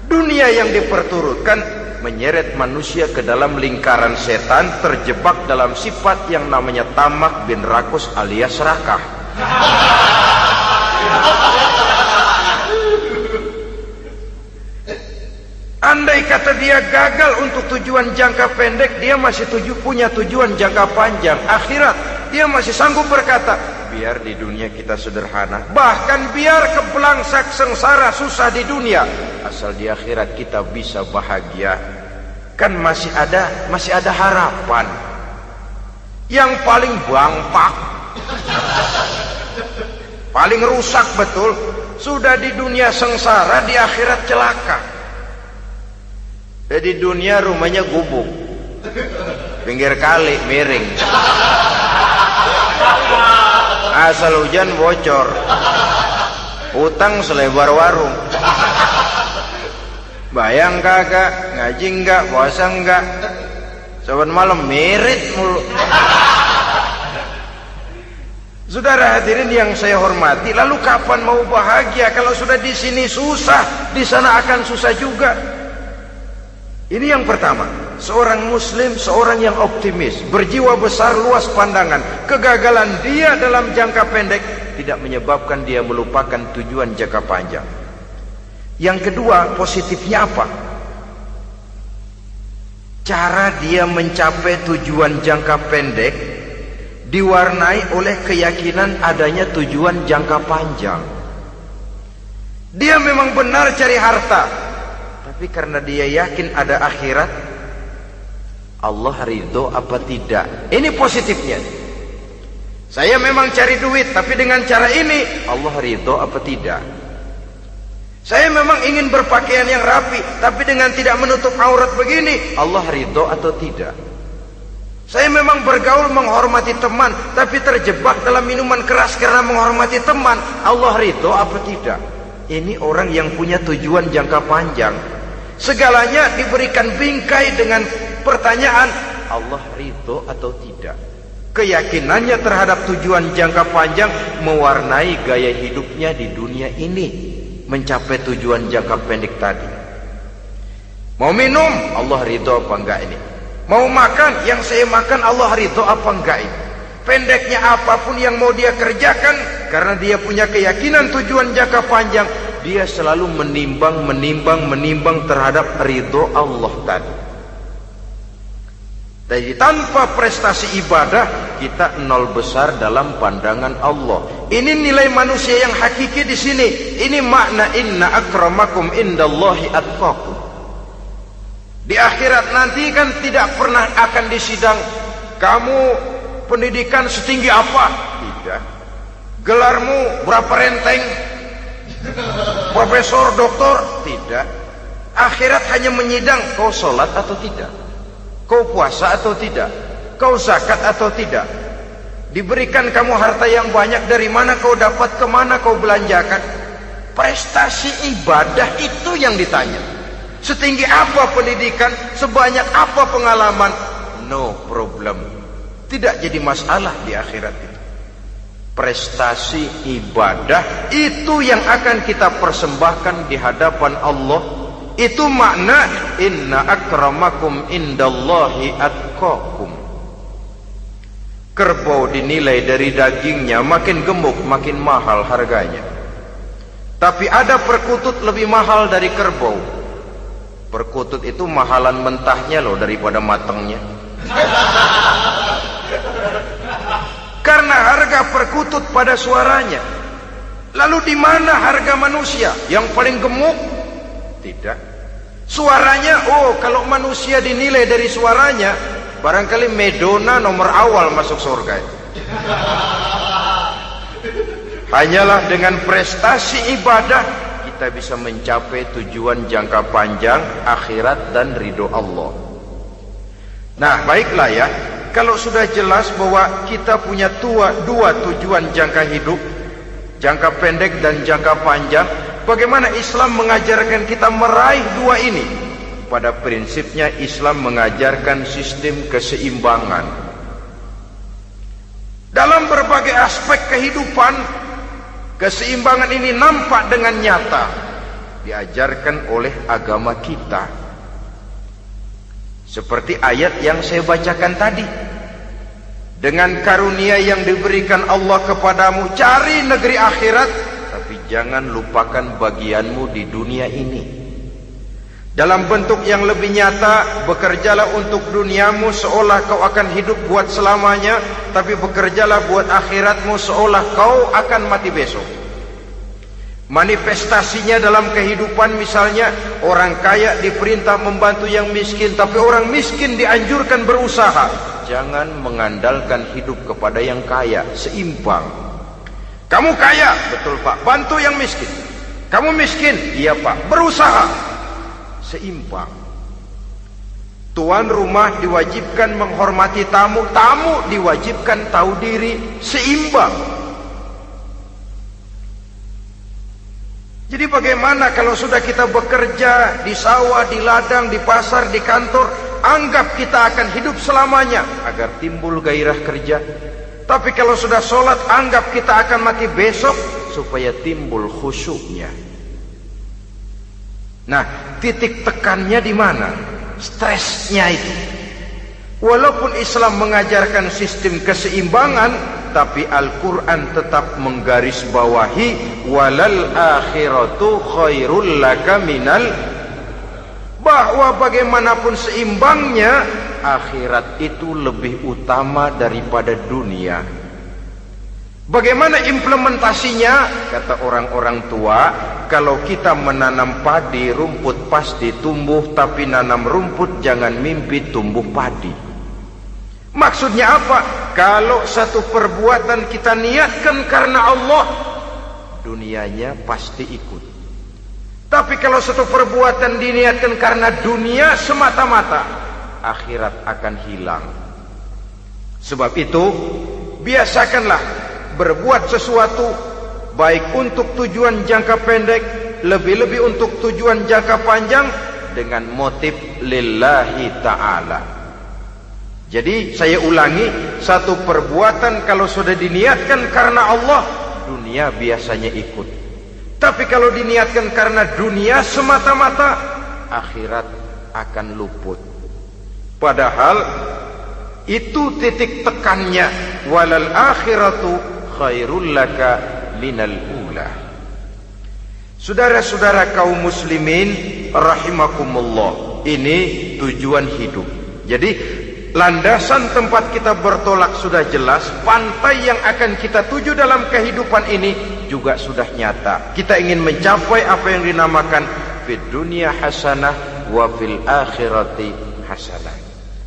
Dunia yang diperturutkan menyeret manusia ke dalam lingkaran setan, terjebak dalam sifat yang namanya tamak bin rakus alias serakah. Andai andai kata dia gagal untuk tujuan jangka pendek, dia masih punya tujuan jangka panjang, akhirat. Dia masih sanggup berkata, biar di dunia kita sederhana, bahkan biar kebelangsak sengsara susah di dunia, asal di akhirat kita bisa bahagia. Kan masih ada harapan. Yang paling bangpak, paling rusak betul, sudah di dunia sengsara, di akhirat celaka. Di dunia rumahnya gubuk, pinggir kali miring, asal hujan bocor, utang selebar warung. Bayang kagak, ngaji enggak, puasa enggak, saban malam merit mulu. Saudara hadirin yang saya hormati, lalu kapan mau bahagia kalau sudah di sini susah, di sana akan susah juga. Ini yang pertama, seorang muslim, seorang yang optimis, berjiwa besar, luas pandangan. Kegagalan dia dalam jangka pendek tidak menyebabkan dia melupakan tujuan jangka panjang. Yang kedua, positifnya apa? Cara dia mencapai tujuan jangka pendek diwarnai oleh keyakinan adanya tujuan jangka panjang. Dia memang benar cari harta, tapi karena dia yakin ada akhirat, Allah ridho apa tidak? Ini positifnya. Saya memang cari duit, tapi dengan cara ini Allah ridho apa tidak? Saya memang ingin berpakaian yang rapi, tapi dengan tidak menutup aurat begini, Allah ridho atau tidak? Saya memang bergaul menghormati teman, tapi terjebak dalam minuman keras karena menghormati teman, Allah ridho apa tidak? Ini orang yang punya tujuan jangka panjang. Segalanya diberikan bingkai dengan pertanyaan, Allah ridho atau tidak? Keyakinannya terhadap tujuan jangka panjang mewarnai gaya hidupnya di dunia ini, mencapai tujuan jangka pendek tadi. Mau minum, Allah ridho apa enggak ini? Mau makan, yang saya makan Allah ridho apa enggak ini? Pendeknya apapun yang mau dia kerjakan, karena dia punya keyakinan tujuan jangka panjang, dia selalu menimbang terhadap ridho Allah tadi. Jadi tanpa prestasi ibadah, kita nol besar dalam pandangan Allah. Ini nilai manusia yang hakiki di sini. Ini makna inna akramakum indallahi atqakum. Di akhirat nanti kan tidak pernah akan disidang, kamu pendidikan setinggi apa? Tidak. Gelarmu berapa renteng? Profesor, doktor? Tidak. Akhirat hanya menyidang, kau sholat atau tidak? Kau puasa atau tidak? Kau zakat atau tidak? Diberikan kamu harta yang banyak, dari mana kau dapat, kemana kau belanjakan? Prestasi ibadah itu yang ditanya. Setinggi apa pendidikan, sebanyak apa pengalaman, no problem. Tidak jadi masalah di akhirat itu. Prestasi ibadah itu yang akan kita persembahkan di hadapan Allah. Itu makna inna akramakum indallahi atqakum. Kerbau dinilai dari dagingnya, makin gemuk makin mahal harganya. Tapi ada perkutut lebih mahal dari kerbau. Perkutut itu mahalan mentahnya loh daripada matangnya. Karena harga perkutut pada suaranya. Lalu di mana harga manusia yang paling gemuk? Tidak. Suaranya, oh kalau manusia dinilai dari suaranya, barangkali Madonna nomor awal masuk surga. Hanyalah dengan prestasi ibadah kita bisa mencapai tujuan jangka panjang, akhirat dan ridho Allah. Nah baiklah ya, kalau sudah jelas bahwa kita punya dua tujuan jangka hidup, jangka pendek dan jangka panjang, bagaimana Islam mengajarkan kita meraih dua ini? Pada prinsipnya Islam mengajarkan sistem keseimbangan. Dalam berbagai aspek kehidupan, keseimbangan ini nampak dengan nyata diajarkan oleh agama kita. Seperti ayat yang saya bacakan tadi. Dengan karunia yang diberikan Allah kepadamu, cari negeri akhirat, tapi jangan lupakan bagianmu di dunia ini. Dalam bentuk yang lebih nyata, bekerjalah untuk duniamu seolah kau akan hidup buat selamanya, tapi bekerjalah buat akhiratmu seolah kau akan mati besok. Manifestasinya dalam kehidupan, misalnya orang kaya diperintah membantu yang miskin, tapi orang miskin dianjurkan berusaha. Jangan mengandalkan hidup kepada yang kaya, seimbang. Kamu kaya, betul Pak, bantu yang miskin. Kamu miskin, iya Pak, berusaha. Seimbang. Tuan rumah diwajibkan menghormati tamu, tamu diwajibkan tahu diri, seimbang. Jadi bagaimana kalau sudah kita bekerja di sawah, di ladang, di pasar, di kantor, anggap kita akan hidup selamanya agar timbul gairah kerja. Tapi kalau sudah sholat, anggap kita akan mati besok supaya timbul khusyuknya. Nah, titik tekannya di mana? Stresnya itu. Walaupun Islam mengajarkan sistem keseimbangan, tapi Al-Quran tetap menggarisbawahi walal akhiratu khairul laka minal, bahwa bagaimanapun seimbangnya, akhirat itu lebih utama daripada dunia. Bagaimana implementasinya? Kata orang-orang tua, kalau kita menanam padi, rumput pasti tumbuh, tapi nanam rumput jangan mimpi tumbuh padi. Maksudnya apa? Kalau satu perbuatan kita niatkan karena Allah, dunianya pasti ikut. Tapi kalau satu perbuatan diniatkan karena dunia semata-mata, akhirat akan hilang. Sebab itu, biasakanlah berbuat sesuatu baik untuk tujuan jangka pendek, lebih-lebih untuk tujuan jangka panjang, dengan motif lillahi ta'ala. Jadi saya ulangi, satu perbuatan kalau sudah diniatkan karena Allah, dunia biasanya ikut. Tapi kalau diniatkan karena dunia semata-mata, akhirat akan luput. Padahal itu titik tekannya, walal akhiratu khairul laka minal ula. Saudara-saudara kaum muslimin rahimakumullah, ini tujuan hidup. Jadi landasan tempat kita bertolak sudah jelas, pantai yang akan kita tuju dalam kehidupan ini juga sudah nyata. Kita ingin mencapai apa yang dinamakan fid dunya hasanah wa fil akhirati hasanah.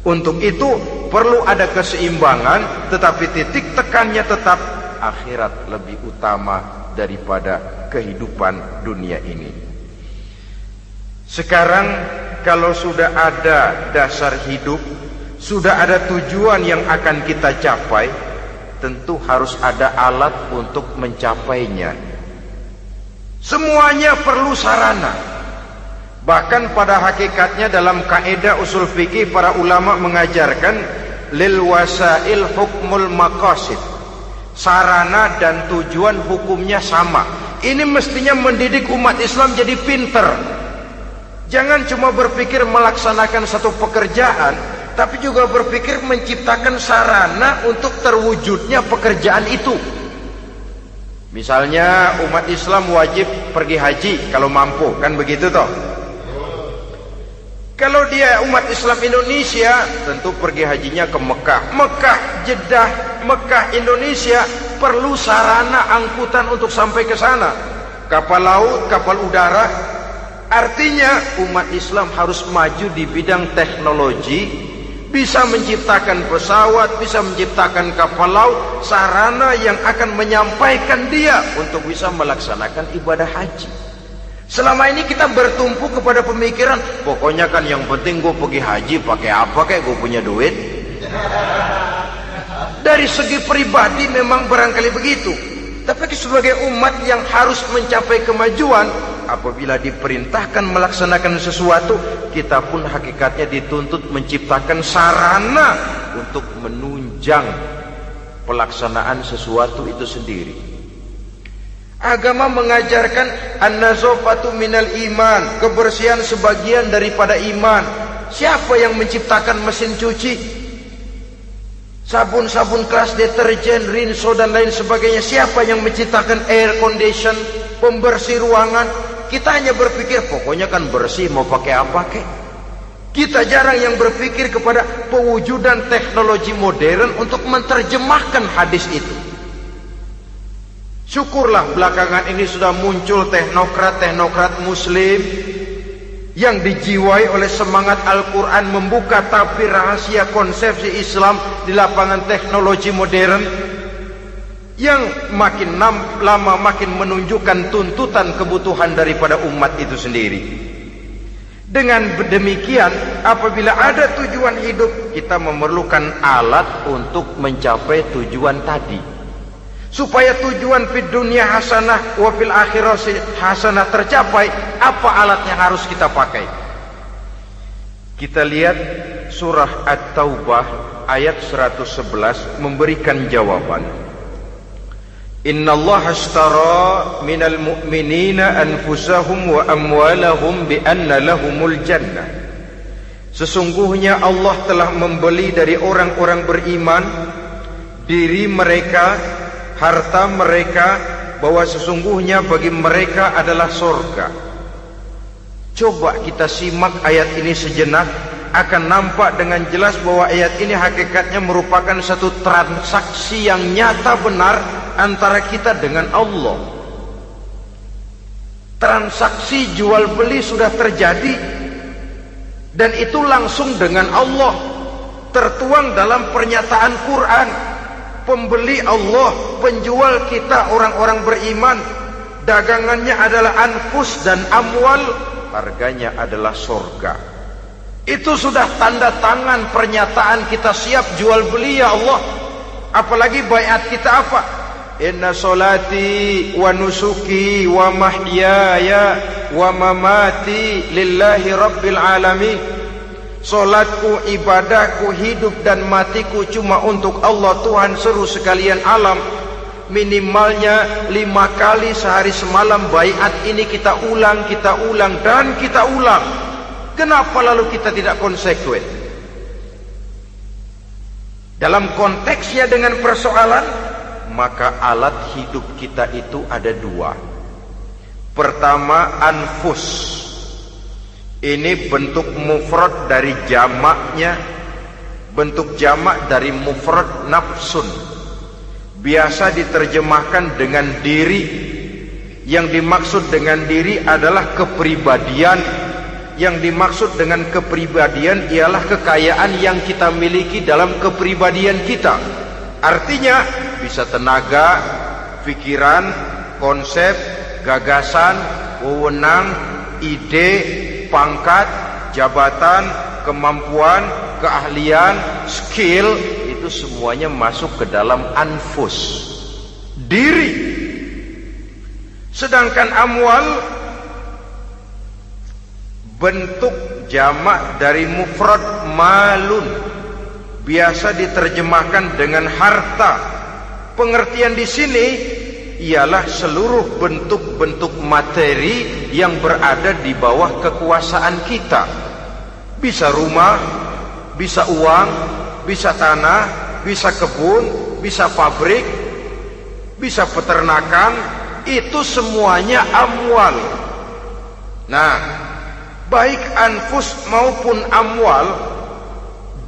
Untuk itu perlu ada keseimbangan, tetapi titik tekannya tetap akhirat lebih utama daripada kehidupan dunia ini. Sekarang kalau sudah ada dasar hidup, sudah ada tujuan yang akan kita capai, tentu harus ada alat untuk mencapainya. Semuanya perlu sarana. Bahkan pada hakikatnya dalam kaidah usul fikih para ulama mengajarkan lil wasail hukmul maqasid. Sarana dan tujuan hukumnya sama. Ini mestinya mendidik umat Islam jadi pinter. Jangan cuma berpikir melaksanakan satu pekerjaan, tapi juga berpikir menciptakan sarana untuk terwujudnya pekerjaan itu. Misalnya umat Islam wajib pergi haji kalau mampu, kan begitu toh? Kalau dia umat Islam Indonesia, tentu pergi hajinya ke Mekah. Mekah, Jeddah, Mekah, Indonesia, perlu sarana angkutan untuk sampai ke sana. Kapal laut, kapal udara. Artinya umat Islam harus maju di bidang teknologi, bisa menciptakan pesawat, bisa menciptakan kapal laut, sarana yang akan menyampaikan dia untuk bisa melaksanakan ibadah haji. Selama ini kita bertumpu kepada pemikiran, pokoknya kan yang penting gue pergi haji, pakai apa kayak gue punya duit. Dari segi pribadi memang barangkali begitu. Tapi sebagai umat yang harus mencapai kemajuan, apabila diperintahkan melaksanakan sesuatu, kita pun hakikatnya dituntut menciptakan sarana untuk menunjang pelaksanaan sesuatu itu sendiri. Agama mengajarkan an-nazafatu minal iman, kebersihan sebagian daripada iman. Siapa yang menciptakan mesin cuci, sabun-sabun keras, deterjen, rinso dan lain sebagainya? Siapa yang menciptakan air condition, pembersih ruangan? Kita hanya berpikir pokoknya kan bersih, mau pakai apa kek. Kita jarang yang berpikir kepada pewujudan teknologi modern untuk menerjemahkan hadis itu. Syukurlah belakangan ini sudah muncul teknokrat-teknokrat muslim yang dijiwai oleh semangat Al-Quran membuka tabir rahasia konsepsi Islam di lapangan teknologi modern yang makin lama makin menunjukkan tuntutan kebutuhan daripada umat itu sendiri. Dengan demikian, apabila ada tujuan hidup, kita memerlukan alat untuk mencapai tujuan tadi. Supaya tujuan fid dunya hasanah wa fil akhirati hasanah tercapai, apa alat yang harus kita pakai? Kita lihat surah At-Taubah ayat 111 memberikan jawaban. Innallaha ashtara minal mu'minina anfusahum wa amwalahum bi anna lahumul jannah. Sesungguhnya Allah telah membeli dari orang-orang beriman diri mereka, harta mereka, bahwa sesungguhnya bagi mereka adalah surga. Coba kita simak ayat ini sejenak, akan nampak dengan jelas bahwa ayat ini hakikatnya merupakan satu transaksi yang nyata benar antara kita dengan Allah. Transaksi jual beli sudah terjadi, dan itu langsung dengan Allah, tertuang dalam pernyataan Quran. Pembeli Allah, penjual kita orang-orang beriman, dagangannya adalah anfus dan amwal, harganya adalah surga. Itu sudah tanda tangan pernyataan kita siap jual beli ya Allah. Apalagi baiat kita apa? Inna solati wa nusuki wa mahyaya wa mamati lillahi rabbil alamin. Solatku, ibadahku, hidup dan matiku cuma untuk Allah Tuhan seluruh sekalian alam. Minimalnya 5 kali sehari semalam baiat ini kita ulang dan kita ulang. Kenapa lalu kita tidak konsekuen? Dalam konteksnya dengan persoalan, maka alat hidup kita itu ada 2. Pertama, anfus. Ini bentuk mufrad dari jamaknya, bentuk jamak dari mufrad nafsun. Biasa diterjemahkan dengan diri. Yang dimaksud dengan diri adalah kepribadian. Yang dimaksud dengan kepribadian ialah kekayaan yang kita miliki dalam kepribadian kita. Artinya bisa tenaga, pikiran, konsep, gagasan, wewenang, ide, pangkat, jabatan, kemampuan, keahlian, skill, itu semuanya masuk ke dalam anfus, diri. Sedangkan amwal bentuk jamak dari mufrad malun, biasa diterjemahkan dengan harta. Pengertian di sini ialah seluruh bentuk-bentuk materi yang berada di bawah kekuasaan kita. Bisa rumah, bisa uang, bisa tanah, bisa kebun, bisa pabrik, bisa peternakan, itu semuanya amwal. Nah, baik anfus maupun amwal,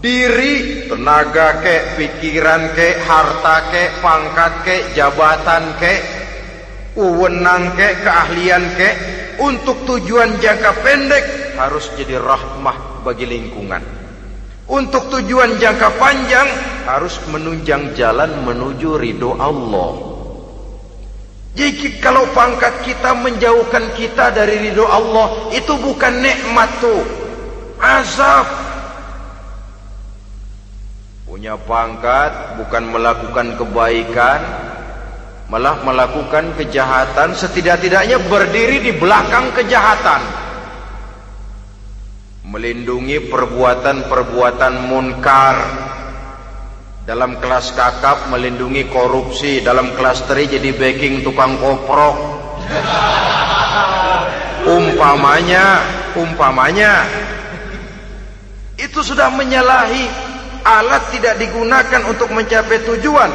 diri, tenaga kek, pikiran kek, harta kek, pangkat kek, jabatan kek, wewenang kek, keahlian kek, untuk tujuan jangka pendek harus jadi rahmah bagi lingkungan. Untuk tujuan jangka panjang harus menunjang jalan menuju ridho Allah. Jadi kalau pangkat kita menjauhkan kita dari ridho Allah, itu bukan nikmat tuh, azab. Punya pangkat bukan melakukan kebaikan, malah melakukan kejahatan, setidak-tidaknya berdiri di belakang kejahatan, melindungi perbuatan-perbuatan munkar. Dalam kelas kakap melindungi korupsi, dalam kelas teri jadi backing tukang koprok. Umpamanya itu sudah menyalahi. Alat tidak digunakan untuk mencapai tujuan,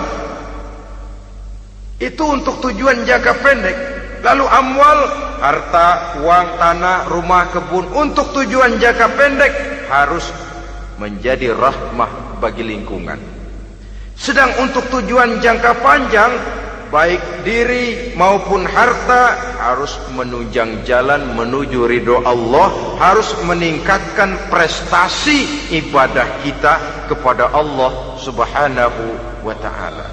itu untuk tujuan jangka pendek. Lalu amwal harta, uang, tanah, rumah, kebun untuk tujuan jangka pendek harus menjadi rahmah bagi lingkungan. Sedang untuk tujuan jangka panjang, baik diri maupun harta harus menunjang jalan menuju ridho Allah, harus meningkatkan prestasi ibadah kita kepada Allah Subhanahu wa ta'ala.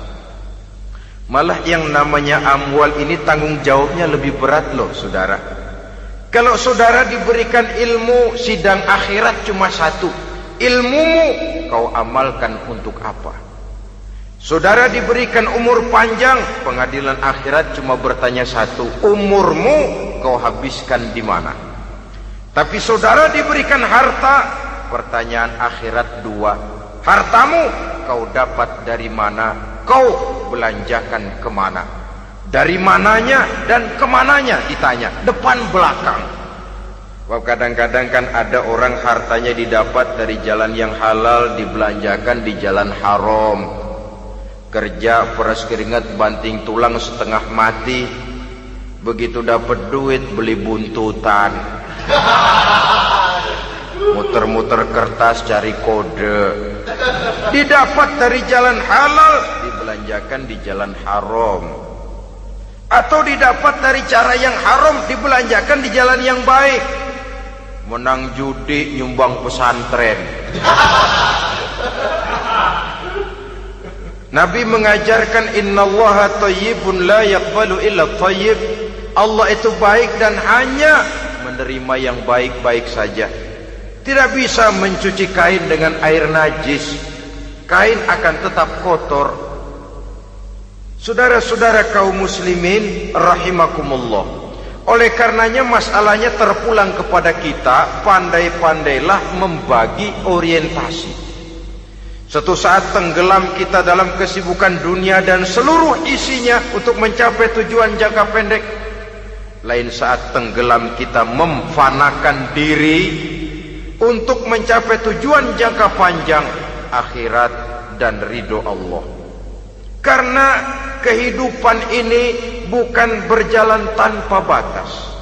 Malah yang namanya amwal ini tanggung jawabnya lebih berat loh saudara. Kalau saudara diberikan ilmu, sidang akhirat cuma satu, ilmumu kau amalkan untuk apa? Saudara diberikan umur panjang, pengadilan akhirat cuma bertanya satu, umurmu kau habiskan di mana? Tapi saudara diberikan harta, pertanyaan akhirat dua, hartamu kau dapat dari mana? Kau belanjakan kemana? Dari mananya dan kemananya ditanya, depan belakang. Kadang-kadang kan ada orang hartanya didapat dari jalan yang halal, dibelanjakan di jalan haram. Kerja peras keringat banting tulang setengah mati, begitu dapat duit beli buntutan, muter-muter kertas cari kode. Didapat dari jalan halal, dibelanjakan di jalan haram. Atau didapat dari cara yang haram, dibelanjakan di jalan yang baik. Menang judi, nyumbang pesantren. Nabi mengajarkan innallaha thayyibun la yaqbalu illa thayyib. Allah itu baik dan hanya menerima yang baik-baik saja. Tidak bisa mencuci kain dengan air najis. Kain akan tetap kotor. Saudara-saudara kaum muslimin rahimakumullah. Oleh karenanya masalahnya terpulang kepada kita, pandai-pandailah membagi orientasi. Suatu saat tenggelam kita dalam kesibukan dunia dan seluruh isinya untuk mencapai tujuan jangka pendek. Lain saat tenggelam kita memfanakan diri untuk mencapai tujuan jangka panjang, akhirat dan ridho Allah. Karena kehidupan ini bukan berjalan tanpa batas.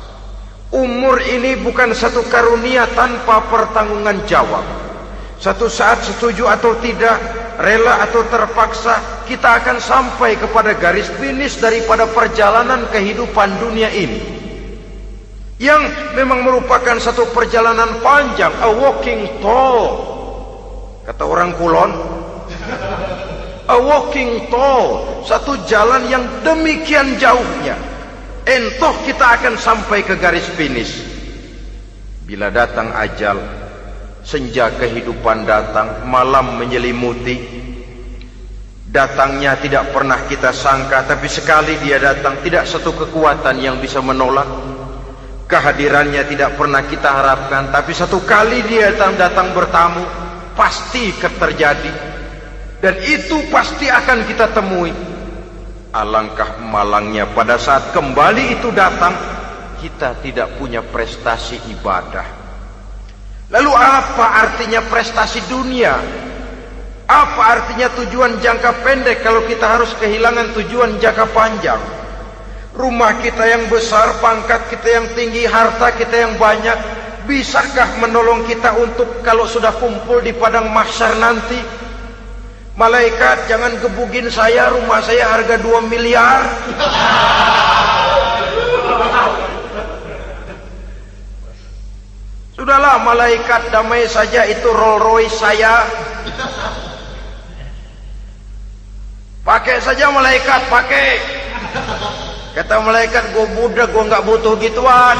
Umur ini bukan satu karunia tanpa pertanggungan jawab. Satu saat setuju atau tidak, rela atau terpaksa, kita akan sampai kepada garis finish daripada perjalanan kehidupan dunia ini, yang memang merupakan satu perjalanan panjang, a walking tall. Kata orang Kulon, a walking tall, satu jalan yang demikian jauhnya. Entoh kita akan sampai ke garis finish. Bila datang ajal, senja kehidupan datang, malam menyelimuti. Datangnya tidak pernah kita sangka, tapi sekali dia datang, tidak satu kekuatan yang bisa menolak. Kehadirannya tidak pernah kita harapkan, tapi satu kali dia datang bertamu, pasti terjadi. Dan itu pasti akan kita temui. Alangkah malangnya pada saat kembali itu datang, kita tidak punya prestasi ibadah. Lalu apa artinya prestasi dunia? Apa artinya tujuan jangka pendek kalau kita harus kehilangan tujuan jangka panjang? Rumah kita yang besar, pangkat kita yang tinggi, harta kita yang banyak, bisakah menolong kita untuk kalau sudah kumpul di padang mahsyar nanti? Malaikat, jangan gebugin saya, rumah saya harga 2 miliar. Sudahlah malaikat, damai saja, itu Rolls Royce saya. Pakai saja malaikat, pakai. Kata malaikat, gue budak, gue nggak butuh gituan.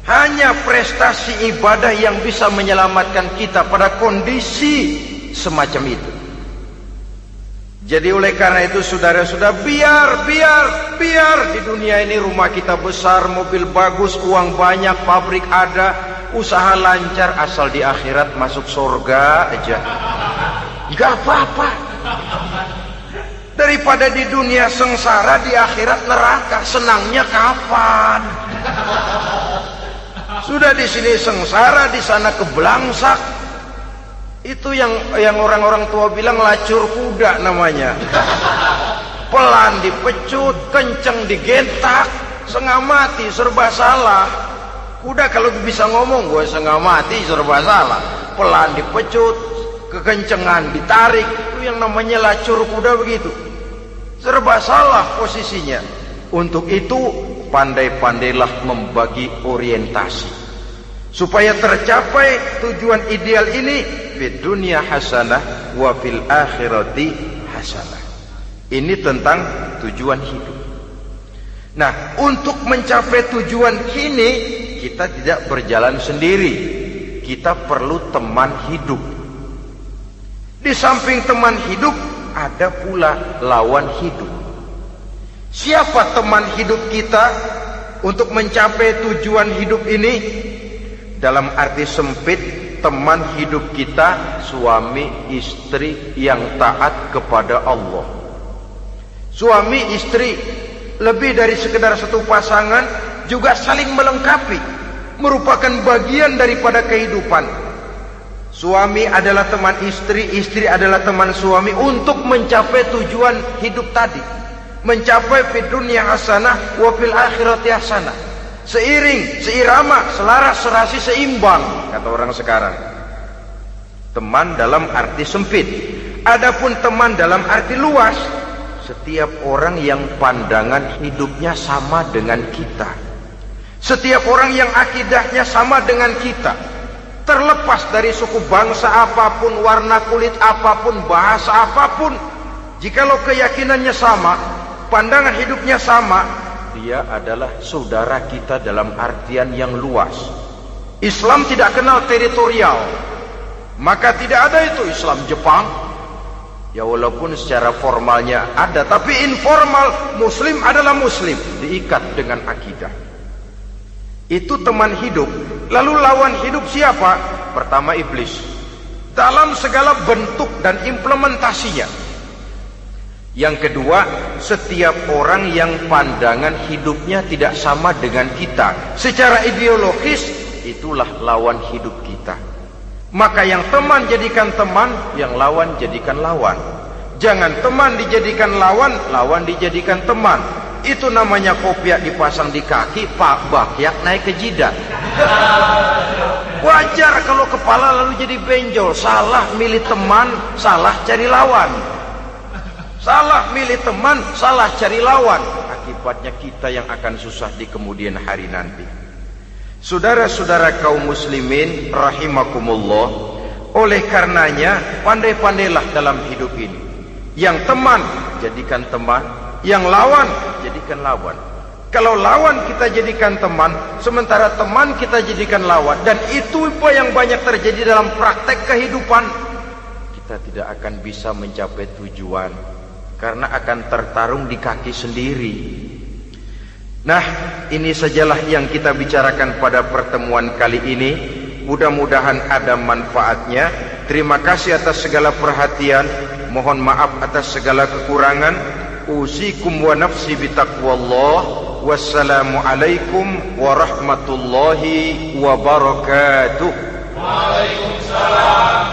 Hanya prestasi ibadah yang bisa menyelamatkan kita pada kondisi semacam itu. Jadi oleh karena itu saudara-saudara, biar di dunia ini rumah kita besar, mobil bagus, uang banyak, pabrik ada, usaha lancar, asal di akhirat masuk surga aja, nggak apa-apa. Daripada di dunia sengsara, di akhirat neraka, senangnya kapan? Sudah di sini sengsara, di sana kebelangsak. Itu yang orang-orang tua bilang lacur kuda namanya. pelan dipecut, kenceng digentak, setengah mati, serba salah. Kuda kalau bisa ngomong, gue setengah mati, serba salah. Pelan dipecut, kekencengan ditarik, itu yang namanya lacur kuda begitu. Serba salah posisinya. Untuk itu pandai-pandailah membagi orientasi supaya tercapai tujuan ideal ini, fid dunya hasanah wa fil akhirati hasanah. Ini tentang tujuan hidup. Nah, untuk mencapai tujuan ini kita tidak berjalan sendiri. Kita perlu teman hidup. Di samping teman hidup ada pula lawan hidup. Siapa teman hidup kita untuk mencapai tujuan hidup ini? Dalam arti sempit, teman hidup kita suami istri yang taat kepada Allah. Suami istri lebih dari sekedar satu pasangan, juga saling melengkapi, merupakan bagian daripada kehidupan. Suami adalah teman istri, istri adalah teman suami untuk mencapai tujuan hidup tadi, mencapai fid dunya hasanah wa fil akhirati hasanah. Seiring, seirama, selaras, serasi, seimbang, kata orang sekarang. Teman dalam arti sempit. Adapun teman dalam arti luas, setiap orang yang pandangan hidupnya sama dengan kita, setiap orang yang akidahnya sama dengan kita, terlepas dari suku bangsa apapun, warna kulit apapun, bahasa apapun, jikalau keyakinannya sama, pandangan hidupnya sama, dia adalah saudara kita dalam artian yang luas. Islam tidak kenal teritorial, maka tidak ada itu Islam Jepang. Ya walaupun secara formalnya ada, tapi informal Muslim adalah Muslim, diikat dengan akidah. Itu teman hidup. Lalu lawan hidup siapa? Pertama iblis, dalam segala bentuk dan implementasinya. Yang kedua, setiap orang yang pandangan hidupnya tidak sama dengan kita secara ideologis, itulah lawan hidup kita. Maka yang teman jadikan teman, yang lawan jadikan lawan. Jangan teman dijadikan lawan, lawan dijadikan teman. Itu namanya kopiah dipasang di kaki, pak bakyak naik ke jidat. Wajar kalau kepala lalu jadi benjol. Salah milih teman, salah cari lawan. Salah milih teman, salah cari lawan. Akibatnya kita yang akan susah di kemudian hari nanti. Saudara-saudara kaum muslimin rahimakumullah, oleh karenanya pandai-pandailah dalam hidup ini. Yang teman jadikan teman, yang lawan jadikan lawan. Kalau lawan kita jadikan teman, sementara teman kita jadikan lawan, dan itu yang banyak terjadi dalam praktek kehidupan, kita tidak akan bisa mencapai tujuan, karena akan tertarung di kaki sendiri. Nah, ini sajalah yang kita bicarakan pada pertemuan kali ini. Mudah-mudahan ada manfaatnya. Terima kasih atas segala perhatian. Mohon maaf atas segala kekurangan. Usikum wa nafsi bitaqwallah. Wassalamualaikum warahmatullahi wabarakatuh. Waalaikumsalam.